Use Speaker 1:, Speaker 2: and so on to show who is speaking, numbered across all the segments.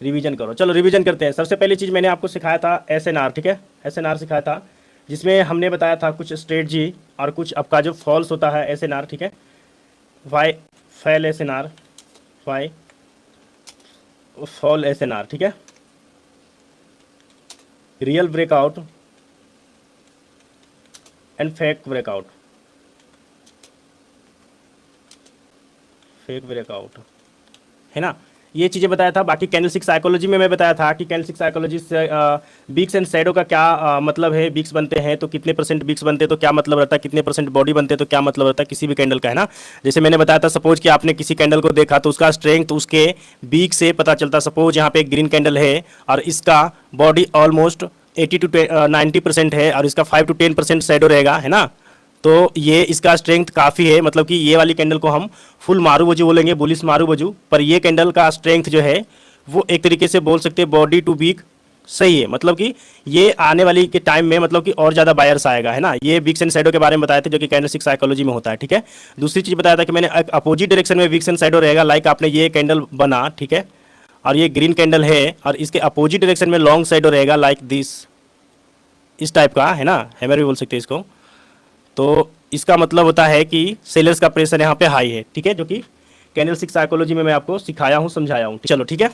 Speaker 1: Revision करो। चलो revision करते हैं। सबसे पहली चीज़ मैंने आपको सिखाया था एसएनआर, ठीक है, एसएनआर सिखाया था, जिसमें हमने बताया था कुछ स्ट्रेटजी और कुछ आपका जो फॉल्स होता है एसएनआर, ठीक है, why fail SNR, why fall SNR, ठीक है, real breakout and fake breakout, fake breakout, है ना, ये चीज़ें बताया था। बाकी कैंडलस्टिक साइकोलॉजी में मैं बताया था कि कैंडलस्टिक साइकोलॉजी से बीक्स एंड शैडो का क्या मतलब है, बीक्स बनते हैं तो कितने परसेंट बीक्स बनते हैं तो क्या मतलब रहता है, कितने परसेंट बॉडी बनते हैं तो क्या मतलब रहता है किसी भी कैंडल का, है ना। जैसे मैंने बताया था, सपोज कि आपने किसी कैंडल को देखा तो उसका स्ट्रेंथ उसके बीक से पता चलता। सपोज यहाँ पे एक ग्रीन कैंडल है और इसका बॉडी ऑलमोस्ट 80 to 90% है और इसका 5 to 10% शैडो रहेगा, है ना। तो ये इसका स्ट्रेंथ काफ़ी है, मतलब कि ये वाली कैंडल को हम फुल मारूबजू बोलेंगे, बुलिश मारूबजू। पर ये कैंडल का स्ट्रेंथ जो है वो एक तरीके से बोल सकते हैं बॉडी टू वीक सही है, मतलब कि ये आने वाली के टाइम में मतलब कि और ज़्यादा बायर्स आएगा, है ना। ये विक्स एंड शैडो के बारे में बताए थे जो कि कैंडलस्टिक साइकोलॉजी में होता है, ठीक है। दूसरी चीज़ बताया था कि मैंने अपोजिट डायरेक्शन में विक्स एंड शैडो रहेगा, लाइक आपने ये कैंडल बना, ठीक है, और ये ग्रीन कैंडल है और इसके अपोजिट डायरेक्शन में लॉन्ग शैडो रहेगा लाइक दिस, इस टाइप का, है ना, हैमर भी बोल सकते हैं इसको। तो इसका मतलब होता है कि सेलर्स का प्रेशर यहाँ पे हाई है, ठीक है, जो कि कैंडलस्टिक साइकोलॉजी में मैं आपको सिखाया हूँ, समझाया हूँ। चलो ठीक है,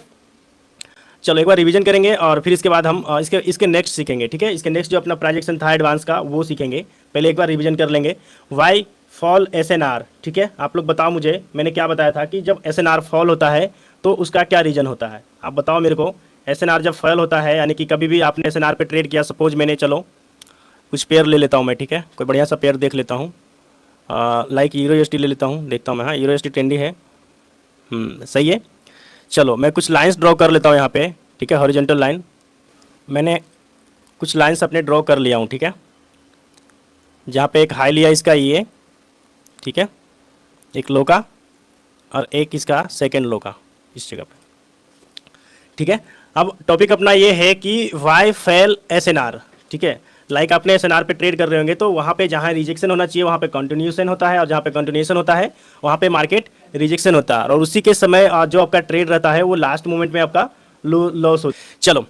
Speaker 1: चलो एक बार रिवीजन करेंगे और फिर इसके बाद हम इसके नेक्स्ट सीखेंगे, ठीक है। इसके नेक्स्ट जो अपना प्रोजेक्शन था एडवांस का वो सीखेंगे। पहले एक बार रिवीजन कर लेंगे। वाई फॉल एसएनआर, ठीक है। आप लोग बताओ मुझे, मैंने क्या बताया था कि जब एसएनआर फॉल होता है तो उसका क्या रीजन होता है, आप बताओ मेरे को। एसएनआर जब फॉल होता है यानी कि कभी भी आपने एसएनआर पे ट्रेड किया, सपोज मैंने, चलो कुछ पेयर ले लेता हूँ मैं, ठीक है, कोई बढ़िया सा पेयर देख लेता हूँ, लाइक यूरो यूएसडी ले लेता हूँ, देखता हूँ मैं, हाँ यूरो यूएसडी ट्रेंडी है, सही है। चलो मैं कुछ लाइंस ड्रॉ कर लेता हूँ यहाँ पे, ठीक है, हॉरिजॉन्टल लाइन। मैंने कुछ लाइंस अपने ड्रॉ कर लिया हूँ, ठीक है, जहाँ पे एक हाई लिया इसका ये, ठीक है, एक लो का और एक इसका सेकेंड लो का इस जगह पे, ठीक है। अब टॉपिक अपना ये है कि वाई फेल एसएनआर, ठीक है। लाइक आपने एसएनआर पे ट्रेड कर रहे होंगे तो वहाँ पे जहाँ रिजेक्शन होना चाहिए वहाँ पे कंटिन्यूएशन होता है और जहाँ पे कंटिन्यूएशन होता है वहाँ पे मार्केट रिजेक्शन होता है और उसी के समय जो आपका ट्रेड रहता है वो लास्ट मोमेंट में आपका लॉस हो। चलो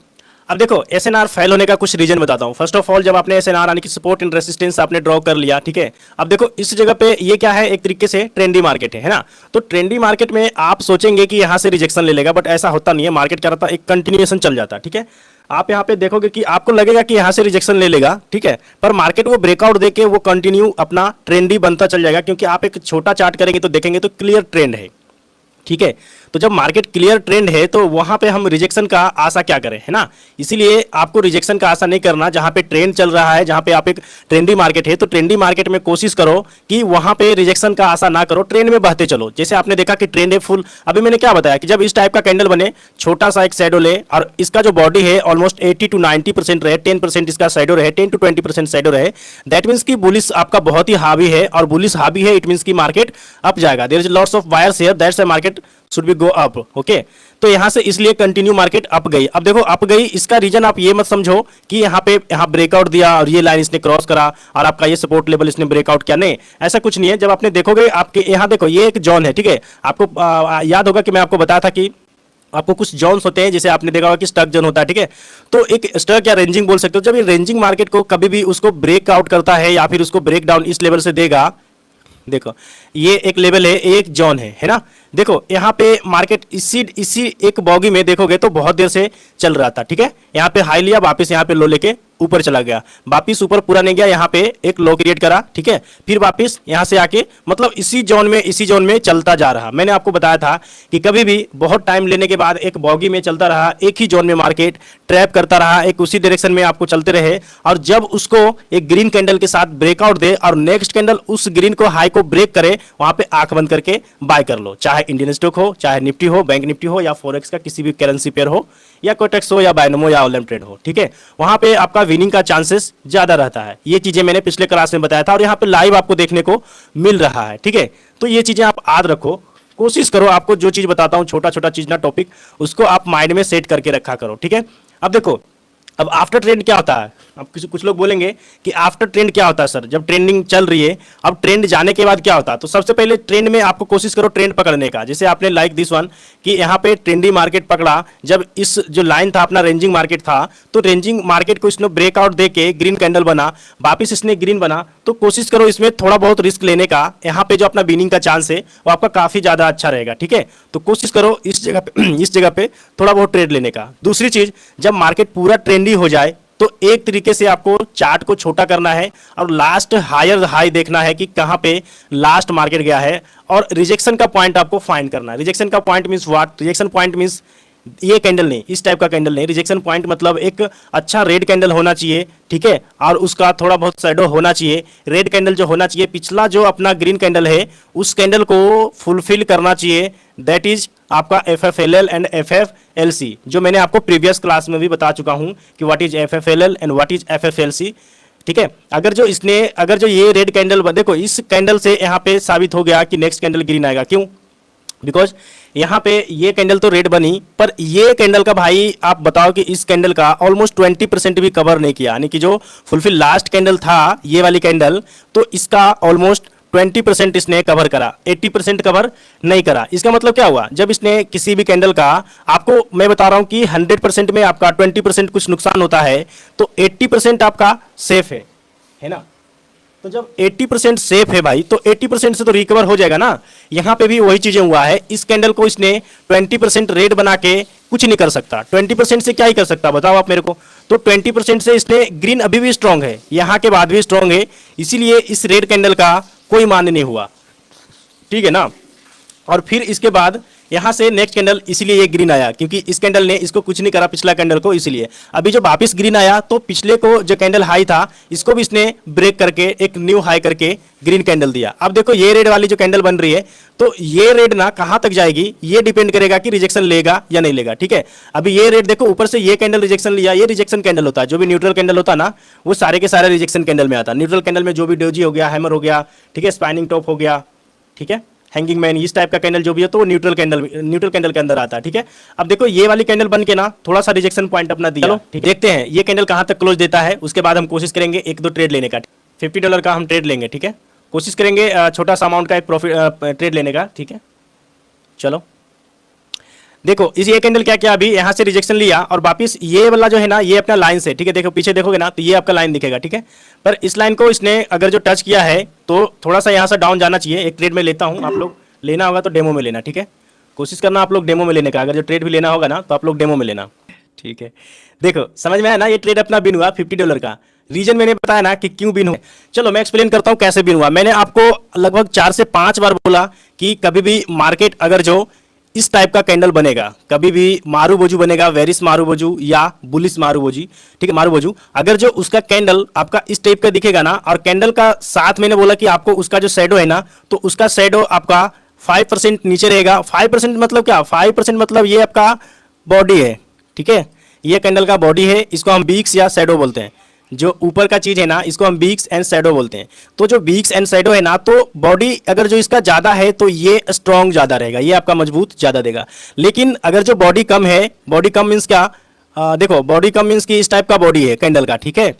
Speaker 1: अब देखो एसएनआर फेल होने का कुछ रीजन बताता हूँ। फर्स्ट ऑफ ऑल, जब आपने एसएनआर यानी कि सपोर्ट एंड रेसिस्टेंस आपने ड्रॉ कर लिया, ठीक है। अब देखो इस जगह पे ये क्या है, एक तरीके से ट्रेंडी मार्केट है ना। तो ट्रेंडी मार्केट में आप सोचेंगे कि यहाँ से रिजेक्शन ले लेगा, बट ऐसा होता नहीं है। मार्केट क्या रहता है, एक कंटिन्यूएशन चल जाता है, ठीक है। आप यहाँ पे देखोगे कि आपको लगेगा कि यहाँ से रिजेक्शन ले लेगा, ठीक है, पर मार्केट वो ब्रेकआउट देके वो कंटिन्यू अपना ट्रेंडी बनता चल जाएगा, क्योंकि आप एक छोटा चार्ट करेंगे तो देखेंगे तो क्लियर ट्रेंड है, ठीक है। तो जब मार्केट क्लियर ट्रेंड है तो वहां पे हम रिजेक्शन का आशा क्या करें, है ना। इसीलिए आपको रिजेक्शन का आशा नहीं करना। जहां पे ट्रेंड चल रहा है, जहां पे आप एक ट्रेंडी मार्केट है तो ट्रेंडी मार्केट में कोशिश करो कि वहां पे रिजेक्शन का आशा ना करो, ट्रेंड में बहते चलो। जैसे आपने देखा कि ट्रेंड है फुल, अभी मैंने क्या बताया कि जब इस टाइप का कैंडल बने, छोटा सा एक शैडो ले और इसका जो बॉडी है ऑलमोस्ट 80 to 90% रहे, 10% इसका शैडो रहे, 10 to 20% शैडो रहे, दैट मीन्स की बुलिश आपका बहुत ही हावी है और बुलिश हावी है, इट मीन्स की मार्केट अप जाएगा। There is lots of buyers here, that's a market should be go up, okay. तो यहां से इसलिए कंटिन्यू मार्केट अप गई। अब देखो अप गई, इसका रीजन आप ये मत समझो कि यहाँ ब्रेकआउट दिया और ये लाइन इसने क्रॉस करा और आपका ये सपोर्ट लेवल इसने ब्रेकआउट किया, नहीं, ऐसा कुछ नहीं है। जब आपने देखोगे आपके यहाँ देखो ये एक जोन है, ठीक है। आपको याद होगा कि मैं आपको बताया था कि आपको कुछ जोन्स होते हैं, जैसे आपने देखा होगा कि स्टक जोन होता है, ठीक है। तो एक स्टक या रेंजिंग बोल सकते हो। जब ये रेंजिंग मार्केट को कभी भी उसको ब्रेकआउट करता है या फिर उसको ब्रेक डाउन इस लेवल से देगा, देखो ये एक लेवल है, एक जोन है ना। देखो यहाँ पे मार्केट इसी एक बॉगी में देखोगे तो बहुत देर से चल रहा था, ठीक है। यहाँ पे हाई लिया, वापस यहाँ पे लो लेके ऊपर चला गया, वापिस ऊपर पूरा नहीं गया, यहाँ पे एक लो क्रिएट करा, ठीक है, फिर वापिस यहाँ से आके मतलब इसी जोन में चलता जा रहा। मैंने आपको बताया था कि कभी भी बहुत टाइम लेने के बाद एक बॉगी में चलता रहा, एक ही जोन में मार्केट ट्रैप करता रहा, एक उसी डायरेक्शन में आपको चलते रहे, और जब उसको एक ग्रीन कैंडल के साथ ब्रेकआउट दे और नेक्स्ट कैंडल उस ग्रीन को हाई को ब्रेक करे, वहां पे आंख बंद करके बाय कर लो। चाहे इंडियन स्टॉक हो, चाहे निफ्टी हो, बैंक निफ्टी हो, या फॉरेक्स का किसी भी करेंसी पेयर हो, या कोटेक्स हो, या बायनोमो, या ऑनलाइन ट्रेड हो, ठीक है। वहां पे आपका विनिंग का चांसेस ज्यादा रहता है। ये चीजें मैंने पिछले क्लास में बताया था और यहाँ पे लाइव आपको देखने को मिल रहा है, ठीक है। तो ये चीजें आप याद रखो, कोशिश करो, आपको जो चीज बताता हूं छोटा छोटा चीज ना टॉपिक, उसको आप माइंड में सेट करके रखा करो, ठीक है। अब देखो अब आफ्टर ट्रेंड क्या होता है? अब कुछ लोग बोलेंगे कि आफ्टर ट्रेंड क्या होता है सर, जब ट्रेंडिंग चल रही है, अब ट्रेंड जाने के बाद क्या होता है? तो सबसे पहले ट्रेंड में आपको कोशिश करो ट्रेंड पकड़ने का। जैसे आपने लाइक दिस वन कि यहाँ पे ट्रेंडी मार्केट पकड़ा, जब इस जो लाइन था अपना रेंजिंग मार्केट था, तो रेंजिंग मार्केट को इसने ब्रेकआउट दे के ग्रीन कैंडल बना, वापिस इसने ग्रीन बना, तो कोशिश करो इसमें थोड़ा बहुत रिस्क लेने का। यहाँ पे जो अपना विनिंग का चांस है वो आपका काफी ज्यादा अच्छा रहेगा, ठीक है? तो कोशिश करो इस जगह पे इस जगह पे थोड़ा बहुत ट्रेड लेने का। दूसरी चीज, जब मार्केट पूरा ट्रेंडी हो जाए तो एक तरीके से आपको चार्ट को छोटा करना है और लास्ट हायर हाई देखना है कि कहां पे लास्ट मार्केट गया है, और रिजेक्शन का पॉइंट आपको फाइंड करना है। रिजेक्शन का point means what? Rejection point means ये कैंडल नहीं, इस टाइप का कैंडल नहीं। रिजेक्शन पॉइंट मतलब एक अच्छा रेड कैंडल होना चाहिए, ठीक है, और उसका थोड़ा बहुत शैडो होना चाहिए। रेड कैंडल जो होना चाहिए, पिछला जो अपना ग्रीन कैंडल है उस कैंडल को फुलफिल करना चाहिए। दैट इज आपका FFLL एंड FFLC, जो मैंने आपको प्रीवियस क्लास में भी बता चुका हूं कि what is FFLL and what is FFLC, ठीक है? अगर जो ये रेड कैंडल, देखो इस कैंडल से यहाँ पे साबित हो गया कि नेक्स्ट कैंडल ग्रीन आएगा। क्यों? बिकॉज यहाँ पे ये कैंडल तो रेड बनी, पर ये कैंडल का भाई आप बताओ कि इस कैंडल का ऑलमोस्ट 20% भी कवर नहीं किया, यानी कि जो फुलफिल लास्ट कैंडल था ये वाली कैंडल, तो इसका ऑलमोस्ट 20% इसने कवर करा, 80% कवर नहीं करा। इसका मतलब क्या हुआ? जब इसने किसी भी कैंडल का, आपको मैं बता रहा हूं कि 100% में आपका 20% कुछ नुकसान होता है, तो 80% आपका सेफ है ना? तो जब 80% सेफ है भाई, तो 80% से तो रिकवर हो जाएगा ना। यहां पे भी वही चीजें हुआ है। इस कैंडल को इसने 20% रेड बना के कुछ नहीं कर सकता। 20% से क्या ही कर सकता, बताओ आप मेरे को? तो 20% से इसने, ग्रीन अभी भी स्ट्रांग है, यहां के बाद भी स्ट्रांग है, इसीलिए इस रेड कैंडल का कोई मान नहीं हुआ, ठीक है ना? और फिर इसके बाद यहां से नेक्स्ट कैंडल, इसीलिए ये ग्रीन आया, क्योंकि इस कैंडल ने इसको कुछ नहीं करा पिछला कैंडल को, इसलिए अभी जो वापिस ग्रीन आया, तो पिछले को जो कैंडल हाई था इसको भी इसने ब्रेक करके एक न्यू हाई करके ग्रीन कैंडल दिया। अब देखो ये रेड वाली जो कैंडल बन रही है, तो ये रेड ना कहां तक जाएगी, ये डिपेंड करेगा कि रिजेक्शन लेगा या नहीं लेगा, ठीक है? अभी ये रेड देखो, ऊपर से ये कैंडल रिजेक्शन लिया, ये रिजेक्शन कैंडल होता है। जो भी न्यूट्रल कैंडल होता है ना, वो सारे के सारे रिजेक्शन कैंडल में आता है। न्यूट्रल कैंडल में जो भी डोजी हो गया, हैमर हो गया, ठीक है, स्पाइनिंग टॉप हो गया, ठीक है, हैंगिंग मैन, इस टाइप का कैंडल जो भी है, तो वो न्यूट्रल कैंडल के अंदर आता है, ठीक है? अब देखो ये वाली कैंडल बन के ना थोड़ा सा रिजेक्शन पॉइंट अपना दिया। चलो ठीक, देखते हैं ये कैंडल कहां तक क्लोज देता है, उसके बाद हम कोशिश करेंगे एक दो ट्रेड लेने का। $50 का हम ट्रेड लेंगे, ठीक है? कोशिश करेंगे छोटा सा अमाउंट का एक प्रॉफिट ट्रेड लेने का, ठीक है? चलो देखो इस ये कैंडल क्या किया, अभी यहां से रिजेक्शन लिया और वापिस ये वाला जो है ना, ये अपना लाइन से, ठीक है, देखो पीछे देखोगे ना तो ये आपका लाइन दिखेगा, ठीक है? पर इस लाइन को इसने अगर जो टच किया है तो थोड़ा सा यहां से डाउन जाना चाहिए। एक ट्रेड में लेता हूं, आप लोग लेना होगा तो डेमो में लेना, ठीक है? कोशिश करना आप लोग डेमो में लेने का, अगर जो ट्रेड भी लेना होगा ना तो आप लोग डेमो में लेना, ठीक है? देखो समझ में आया ना, ये ट्रेड अपना बिन हुआ $50 का। रीजन मैंने बताया ना कि क्यों बिन हुआ। चलो मैं एक्सप्लेन करता हूं कैसे बिन हुआ। मैंने आपको लगभग 4 से 5 बार बोला कि कभी भी मार्केट अगर जो इस टाइप का कैंडल बनेगा, कभी भी मारूबोजू बनेगा, वेरिस मारूबोजू या बुलिस मारूबोजू, ठीक है, मारूबोजू, अगर जो उसका कैंडल आपका इस टाइप का दिखेगा ना, और कैंडल का साथ मैंने बोला कि आपको उसका जो शैडो है ना, तो उसका शैडो आपका 5% नीचे रहेगा। 5% मतलब क्या? 5% मतलब ये आपका बॉडी है, ठीक है? ये कैंडल का बॉडी है, इसको हम बीक्स या शैडो बोलते हैं। जो ऊपर का चीज है ना, इसको हम बीक्स एंड शैडो बोलते हैं। तो जो बीक्स एंड शैडो है ना, तो बॉडी अगर जो इसका ज्यादा है तो ये स्ट्रॉन्ग ज्यादा रहेगा, ये आपका मजबूत ज्यादा देगा। लेकिन अगर जो बॉडी कम है, बॉडी कम मीन्स क्या? देखो बॉडी कम मीन्स कि इस टाइप का बॉडी है कैंडल का, ठीक है,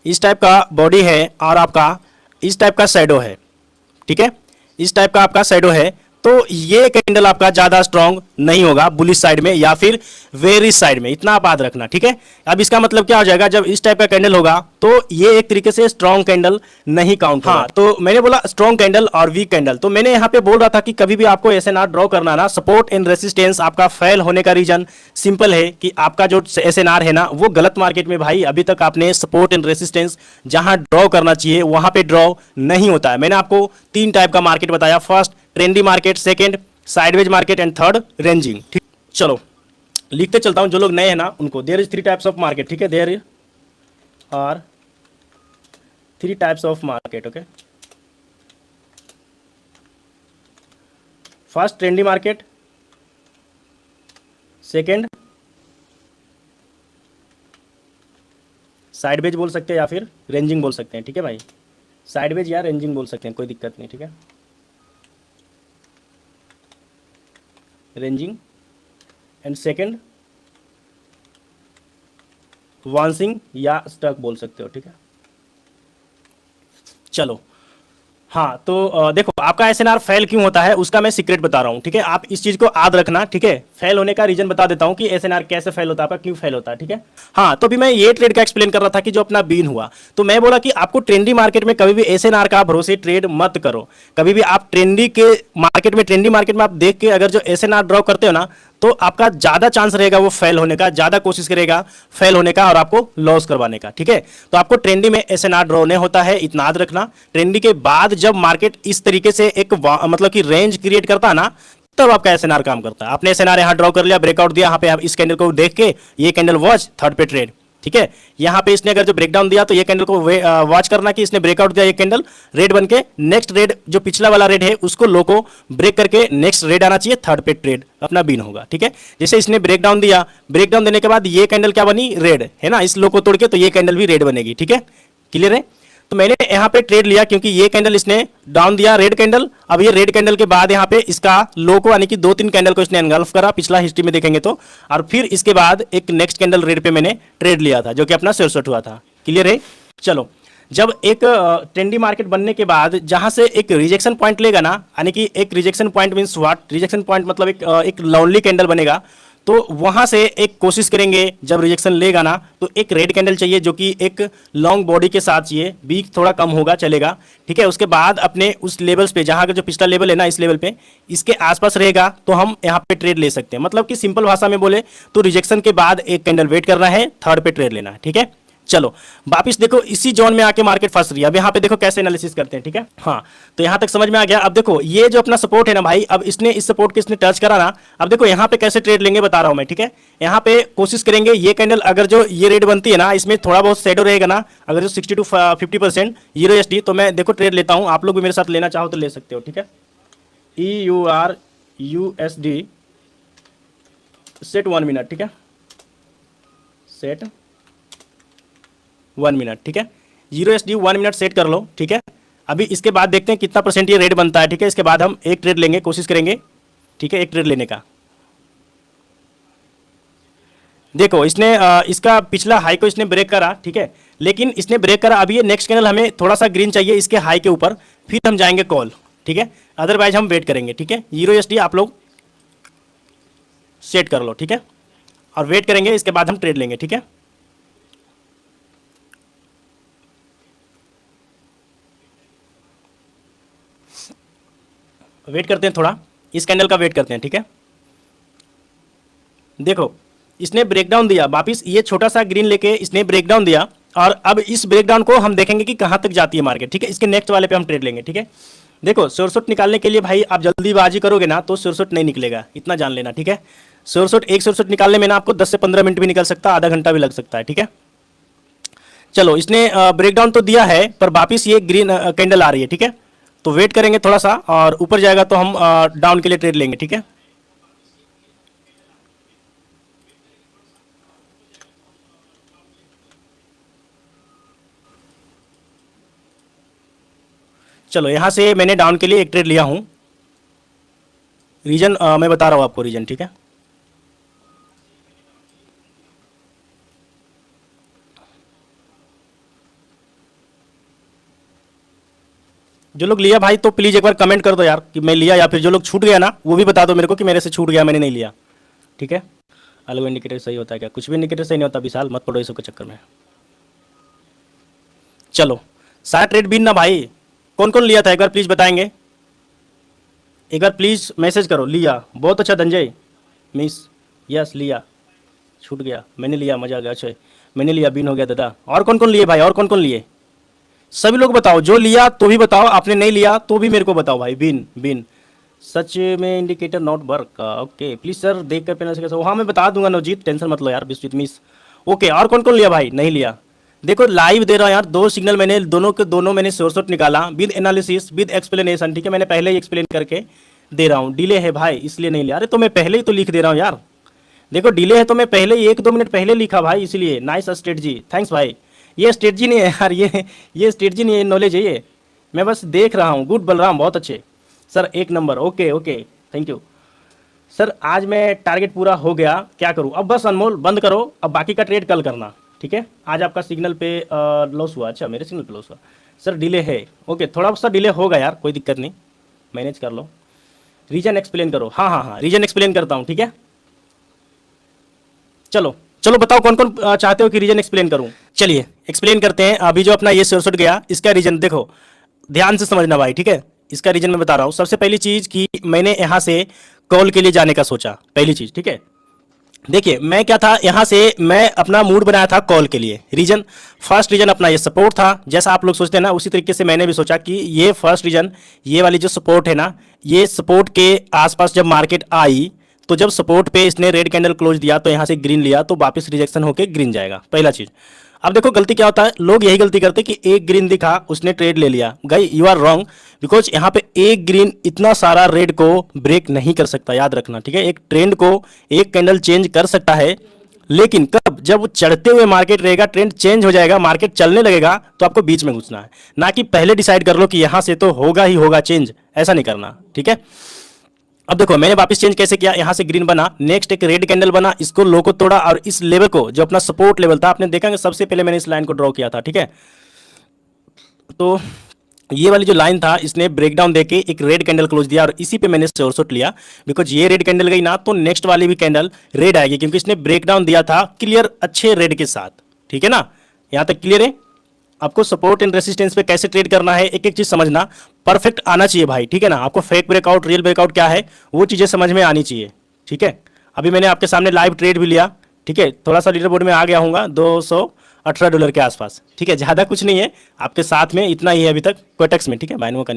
Speaker 1: इस टाइप का बॉडी है और आपका इस टाइप का शैडो है, ठीक है, इस टाइप का आपका शैडो है, तो ये कैंडल आपका ज्यादा स्ट्रांग नहीं होगा बुलिश साइड में या फिर वेरिश साइड में, इतना आप याद रखना, ठीक है? अब इसका मतलब क्या हो जाएगा, जब इस टाइप का कैंडल होगा तो ये एक तरीके से स्ट्रांग कैंडल नहीं काउंट होगा। हाँ, तो मैंने बोला स्ट्रांग कैंडल और वीक कैंडल, तो मैंने यहाँ पे बोल रहा था कि कभी भी आपको एसएनआर ड्रॉ करना ना, सपोर्ट एंड रेसिस्टेंस आपका फेल होने का रीजन सिंपल है कि आपका जो एसएनआर है ना वो गलत मार्केट में, भाई अभी तक आपने सपोर्ट एंड रेसिस्टेंस जहां ड्रॉ करना चाहिए वहां पे ड्रॉ नहीं होता है। मैंने आपको 3 टाइप का मार्केट बताया, first trendy market, second sideways market and third ranging, ठीक? चलो लिखते चलता हूं, जो लोग नए हैं ना उनको, there is 3 types of market, ठीक है? There are 3 types of market, okay? First trendy market, second sideways बोल सकते हैं या फिर रेंजिंग बोल सकते हैं, ठीक है भाई? साइडवेज या रेंजिंग बोल सकते हैं, कोई दिक्कत नहीं, ठीक है? रेंजिंग एंड सेकंड वांसिंग या स्टक बोल सकते हो, ठीक है। चलो, हाँ तो देखो आपका एसएनआर फेल क्यों होता है उसका मैं सीक्रेट बता रहा हूँ, ठीक है। आप इस चीज को याद रखना, ठीक है। फेल होने का रीजन बता देता हूँ कि एसएनआर कैसे फेल होता है, आपका क्यों फेल होता है, ठीक है। हाँ, तो अभी मैं ये ट्रेड का एक्सप्लेन कर रहा था कि जो अपना बीन हुआ, तो मैं बोला कि आपको ट्रेंडी मार्केट में कभी भी एसएनआर का भरोसे ट्रेड मत करो। कभी भी आप ट्रेंडी मार्केट में आप देख के अगर जो एसएनआर ड्रॉ करते हो ना, तो आपका ज्यादा चांस रहेगा वो फेल होने का, ज्यादा कोशिश करेगा फेल होने का और आपको लॉस करवाने का, ठीक है। तो आपको ट्रेंडी में एसएनआर ड्रॉ नहीं होता है, इतना याद रखना। ट्रेंडी के बाद जब मार्केट इस तरीके से एक मतलब कि रेंज क्रिएट करता है ना, तब आपका एसएनआर काम करता है। आपने एसएनआर यहां ड्रॉ कर लिया, ब्रेकआउट दिया, यहां पे आप इस कैंडल को देख के ये कैंडल वॉच थर्ड पे ट्रेड, ठीक है। यहां पे इसने अगर जो ब्रेकडाउन दिया तो ये कैंडल को वॉच करना कि इसने ब्रेकआउट दिया, ये कैंडल रेड बन के नेक्स्ट रेड जो पिछला वाला रेड है उसको लो को ब्रेक करके नेक्स्ट रेड आना चाहिए, थर्ड पे ट्रेड अपना बीन होगा, ठीक है। जैसे इसने ब्रेकडाउन दिया, ब्रेकडाउन देने के बाद ये कैंडल क्या बनी, रेड है ना, इस लो को तोड़ के तो ये कैंडल भी रेड बनेगी, ठीक है। क्लियर है। तो मैंने यहाँ पे ट्रेड लिया क्योंकि ये कैंडल इसने डाउन दिया, रेड कैंडल। अब ये रेड कैंडल के बाद यहाँ पे इसका लो को यानी कि 2-3 कैंडल को इसने एनगल्फ करा, पिछला हिस्ट्री में देखेंगे तो, और फिर इसके बाद एक नेक्स्ट कैंडल रेड पे मैंने ट्रेड लिया था जो कि अपना 67 हुआ था। क्लियर है। चलो, जब एक ट्रेंडी मार्केट बनने के बाद जहां से एक रिजेक्शन पॉइंट लेगा ना, यानी कि एक rejection point means what, rejection point मतलब एक लॉन्ली कैंडल बनेगा, तो वहां से एक कोशिश करेंगे जब रिजेक्शन लेगा ना, तो एक रेड कैंडल चाहिए जो कि एक लॉन्ग बॉडी के साथ चाहिए, वीक थोड़ा कम होगा चलेगा, ठीक है। उसके बाद अपने उस लेवल्स पे जहां का जो पिछला लेवल है ना, इस लेवल पे इसके आसपास रहेगा तो हम यहाँ पे ट्रेड ले सकते हैं। मतलब कि सिंपल भाषा में बोले तो रिजेक्शन के बाद एक कैंडल वेट करना है, थर्ड पे ट्रेड लेना है, ठीक है। चलो वापिस देखो इसी जोन में आके मार्केट फंस रही है। अब यहाँ पे देखो कैसे एनालिसिस करते हैं, ठीक है। हाँ, तो यहाँ तक समझ में आ गया। अब देखो ये जो अपना सपोर्ट है ना भाई, अब इसने इस सपोर्ट के इसने टच करा ना, अब देखो यहाँ पे कैसे ट्रेड लेंगे बता रहा हूं मैं, ठीक है। यहाँ पे कोशिश करेंगे ये कैंडल अगर जो ये रेड बनती है ना, इसमें थोड़ा बहुत शेडो रहेगा ना, अगर जो 60 to 50% यूएसडी, तो मैं देखो ट्रेड लेता हूँ, आप लोग भी मेरे साथ लेना चाहो तो ले सकते हो, ठीक है। EUR/USD सेट 1 मिनट, ठीक है, सेट 1 मिनट, ठीक है। USD 1 मिनट सेट कर लो, ठीक है। अभी इसके बाद देखते हैं कितना परसेंट ये रेट बनता है, ठीक है। इसके बाद हम एक ट्रेड लेंगे, कोशिश करेंगे, ठीक है, एक ट्रेड लेने का। देखो इसने इसका पिछला हाई को इसने ब्रेक करा, ठीक है, लेकिन इसने ब्रेक करा। अभी ये नेक्स्ट कैंडल हमें थोड़ा सा ग्रीन चाहिए इसके हाई के ऊपर, फिर हम जाएंगे कॉल, ठीक है। अदरवाइज हम वेट करेंगे, ठीक है। USD आप लोग सेट कर लो, ठीक है, और वेट करेंगे, इसके बाद हम ट्रेड लेंगे, ठीक है। वेट करते हैं थोड़ा, इस कैंडल का वेट करते हैं, ठीक है। देखो इसने ब्रेकडाउन दिया, वापिस ये छोटा सा ग्रीन लेके इसने ब्रेकडाउन दिया, और अब इस ब्रेकडाउन को हम देखेंगे कि कहां तक जाती है मार्केट, ठीक है। इसके नेक्स्ट वाले पे हम ट्रेड लेंगे, ठीक है। देखो सुरसुट निकालने के लिए भाई आप जल्दीबाजी करोगे ना तो सुरसुट नहीं निकलेगा, इतना जान लेना, ठीक है। सुरसुट एक सुरसुट निकालने में ना आपको 10 से 15 मिनट भी निकल सकता है, आधा घंटा भी लग सकता है, ठीक है। चलो इसने ब्रेकडाउन तो दिया है पर वापिस ये ग्रीन कैंडल आ रही है, ठीक है। तो वेट करेंगे थोड़ा सा, और ऊपर जाएगा तो हम डाउन के लिए ट्रेड लेंगे, ठीक है। चलो यहां से मैंने डाउन के लिए एक ट्रेड लिया हूं, रीजन मैं बता रहा हूं आपको रीजन, ठीक है। जो लोग लिया भाई तो प्लीज एक बार कमेंट कर दो यार कि मैं लिया, या फिर जो लोग छूट गया ना वो भी बता दो मेरे को कि मेरे से छूट गया, मैंने नहीं लिया, ठीक है। अलग इंडिकेटर सही होता है क्या? कुछ भी इंडिकेटर सही नहीं होता विशाल, मत पड़ो इस के चक्कर में। चलो सारा ट्रेड बिन ना भाई, कौन कौन लिया था एक बार प्लीज बताएंगे, एक बार प्लीज मैसेज करो। लिया, बहुत अच्छा धनंजय मिस, यस लिया, छूट गया, मैंने लिया, मजा आ गया, अच्छा मैंने लिया, बिन हो गया दादा। और कौन कौन लिए भाई, और कौन कौन लिए? सभी लोग बताओ, जो लिया तो भी बताओ, आपने नहीं लिया तो भी मेरे को बताओ भाई। बिन बिन सच में indicator not work, okay please sir देख कर पहले से, हाँ मैं बता दूंगा नवजीत, टेंशन मत लो यार, विश्वजीत मिस, ओके। और कौन कौन लिया भाई? नहीं लिया? देखो लाइव दे रहा हूँ यार, 2 सिग्नल मैंने दोनों के दोनों मैंने शॉर्ट निकाला विद एनालिसिस विद एक्सप्लेनेशन, ठीक है। मैंने पहले ही एक्सप्लेन करके दे रहा हूँ। डिले है भाई इसलिए नहीं लिया, अरे तो मैं पहले ही तो लिख दे रहा हूँ यार। देखो डिले है तो मैं पहले ही 1-2 मिनट पहले लिखा भाई, इसलिए नाइस स्ट्रेटजी, थैंक्स भाई। ये स्ट्रेटजी नहीं है यार, ये स्ट्रेटजी नहीं है, नॉलेज है ये, मैं बस देख रहा हूँ। गुड बलराम, बहुत अच्छे sir, 1 number, okay okay thank you sir. आज मैं टारगेट पूरा हो गया, क्या करूँ अब? बस अनमोल बंद करो, अब बाकी का ट्रेड कल करना, ठीक है, आज आपका सिग्नल पे लॉस हुआ। अच्छा, मेरे सिग्नल पे लॉस हुआ सर, डिले है। ओके, थोड़ा सा डिले होगा यार, कोई दिक्कत नहीं, मैनेज कर लो। रीजन एक्सप्लेन करो। हाँ हाँ हाँ, रीजन एक्सप्लेन करता हूँ, ठीक है। चलो चलो बताओ कौन कौन चाहते हो कि रीजन एक्सप्लेन करूं। चलिए एक्सप्लेन करते हैं। अभी जो अपना ये शॉर्ट गया, इसका रीजन देखो, ध्यान से समझना भाई, ठीक है। इसका रीजन मैं बता रहा हूं। सबसे पहली चीज कि मैंने यहां से कॉल के लिए जाने का सोचा, पहली चीज, ठीक है। देखिए मैं क्या था, यहां से मैं अपना मूड बनाया था कॉल के लिए। रीजन, फर्स्ट रीजन अपना ये सपोर्ट था, जैसा आप लोग सोचते हैं ना उसी तरीके से मैंने भी सोचा कि ये फर्स्ट रीजन, ये वाली जो सपोर्ट है ना, ये सपोर्ट के आसपास जब मार्केट आई तो जब सपोर्ट पे इसने रेड कैंडल क्लोज दिया तो यहां से ग्रीन लिया तो वापस रिजेक्शन होकर ग्रीन जाएगा, पहला चीज। अब देखो गलती क्या होता है, लोग यही गलती करते कि एक ग्रीन दिखा उसने ट्रेड ले लिया। Guys you are wrong, because यहाँ पे एक ग्रीन इतना सारा रेड को ब्रेक नहीं कर सकता, याद रखना, ठीक है। एक ट्रेंड को एक कैंडल चेंज कर सकता है, लेकिन कब, जब वो चढ़ते हुए मार्केट रहेगा, ट्रेंड चेंज हो जाएगा, मार्केट चलने लगेगा तो आपको बीच में घुसना है, ना कि पहले डिसाइड कर लो कि यहां से तो होगा ही होगा चेंज, ऐसा नहीं करना, ठीक है। अब देखो मैंने वापस चेंज कैसे किया, यहां से ग्रीन बना, नेक्स्ट एक रेड कैंडल बना, इसको लो को तोड़ा और इस लेवल को जो अपना सपोर्ट लेवल था, आपने देखा कि सबसे पहले मैंने इस लाइन को ड्रॉ किया था, ठीक है। तो ये वाली जो लाइन था इसने ब्रेकडाउन देके एक रेड कैंडल क्लोज दिया और इसी पे मैंने शॉर्ट लिया, बिकॉज ये रेड कैंडल गई ना तो नेक्स्ट वाली भी कैंडल रेड आएगी, क्योंकि इसने ब्रेकडाउन दिया था क्लियर अच्छे रेड के साथ, ठीक है ना। यहां तक क्लियर है। आपको सपोर्ट एंड रेसिस्टेंस पे कैसे ट्रेड करना है, एक एक चीज समझना, परफेक्ट आना चाहिए भाई, ठीक है ना। आपको फेक ब्रेकआउट रियल ब्रेकआउट क्या है वो चीजें समझ में आनी चाहिए, ठीक है। अभी मैंने आपके सामने लाइव ट्रेड भी लिया, ठीक है। थोड़ा सा लीडर बोर्ड में आ गया हूँ $218 के आसपास, ठीक है, ज्यादा कुछ नहीं है, आपके साथ में इतना ही है अभी तक कोटेक्स में, ठीक है। बाइनों का